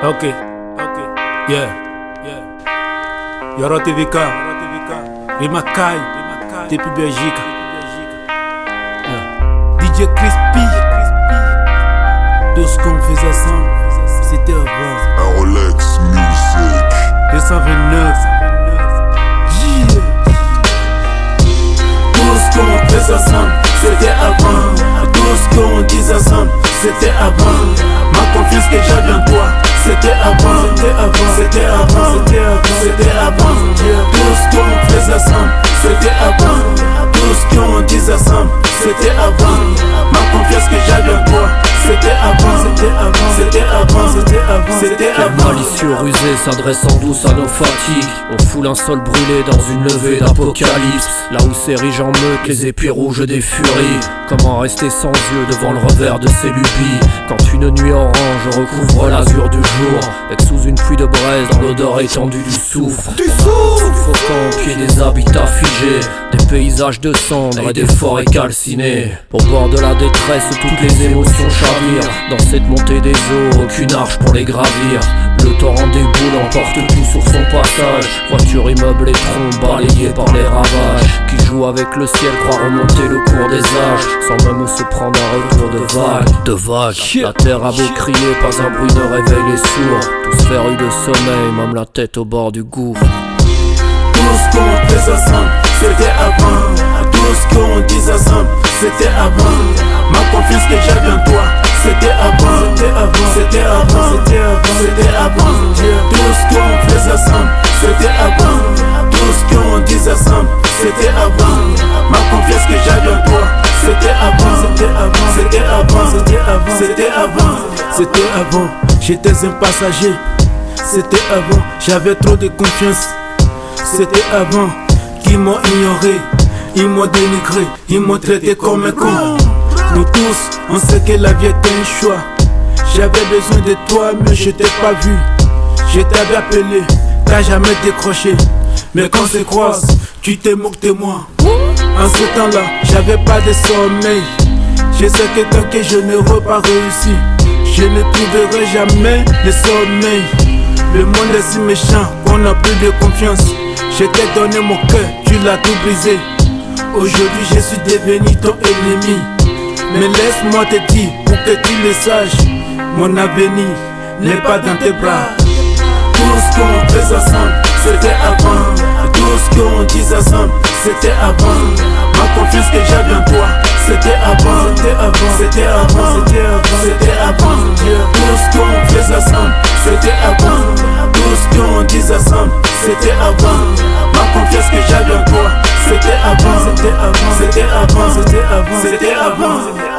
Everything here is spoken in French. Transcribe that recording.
Ok, yeah, Yoro TVK, Rimakai, depuis Belgique, DJ Crispy, tout ce qu'on faisait ensemble, c'était avant. Un Rolex Music 229, yeah. Tout ce qu'on faisait ensemble, c'était avant. Tout ce qu'on disait ensemble, c'était avant. Ma confiance que j'avais en toi, c'était avant, c'était avant, c'était avant, c'était avant, c'était avant. Tout ce qu'on faisait ensemble, c'était avant. Tout ce qu'on disait ensemble, c'était avant. Ma confiance que j'avais en toi, c'était avant, c'était avant, c'était avant, c'était avant, c'était avant. Malicieux rusé s'adressant douce à nos fatigues. On foule un sol brûlé dans une levée d'apocalypse. Là où s'érigent en meute les épées rouges des furies. Comment rester sans yeux devant le revers de ces lubies, quand une nuit orange recouvre l'azur du jour, et que sous une pluie de braise dans l'odeur étendue du soufre, suffocant au pied des habitats figés, des paysages de cendres et des forêts calcinées. Au bord de la détresse toutes les émotions chavirent. Dans cette montée des eaux aucune arche pour les gravir. Le torrent des boules emporte tout sur son passage. Voitures, immeubles et troncs balayés par les ravages. Qui joue avec le ciel croit remonter le cours des âges, sans même se prendre un retour de vagues. La terre a beau crier, pas un bruit ne réveille les sourds. Tous férus de sommeil, même la tête au bord du gouffre. Tout ce qu'on faisait ensemble, c'était avant. Tout ce qu'on disait ensemble, c'était avant. Ma confiance que j'avais en toi, c'était avant, c'était avant, c'était avant, c'était avant, c'était avant. Tout ce qu'on faisait ensemble, c'était avant. Tout ce qu'on disait ensemble, c'était avant. Ma confiance que j'avais en toi, c'était avant, c'était avant, c'était avant, c'était avant, c'était avant, c'était avant. J'étais un passager, c'était avant. J'avais trop de confiance, c'était avant. Qui m'ont ignoré, ils m'ont dénigré, ils m'ont traité comme un con. Nous tous, on sait que la vie est un choix. J'avais besoin de toi, mais je t'ai pas vu. Je t'avais appelé, t'as jamais décroché. Mais quand on se croise, tu te moques de moi. En ce temps-là, j'avais pas de sommeil. Je sais que tant que je n'aurai pas réussi, je ne trouverai jamais le sommeil. Le monde est si méchant qu'on n'a plus de confiance. Je t'ai donné mon cœur, tu l'as tout brisé. Aujourd'hui je suis devenu ton ennemi. Mais laisse-moi te dire, pour que tu le saches, mon avenir n'est pas dans tes bras. Tout ce qu'on faisait ensemble, c'était avant. Tout ce qu'on disait ensemble, c'était avant. Ma confiance que j'avais en toi, c'était avant, c'était avant, c'était avant, c'était avant, c'était avant. Tout ce qu'on faisait ensemble, c'était avant. Tout ce qu'on disait ensemble, c'était avant. Ma confiance que j'avais en toi, c'était avant, c'était avant, c'était avant, c'était avant, c'était avant.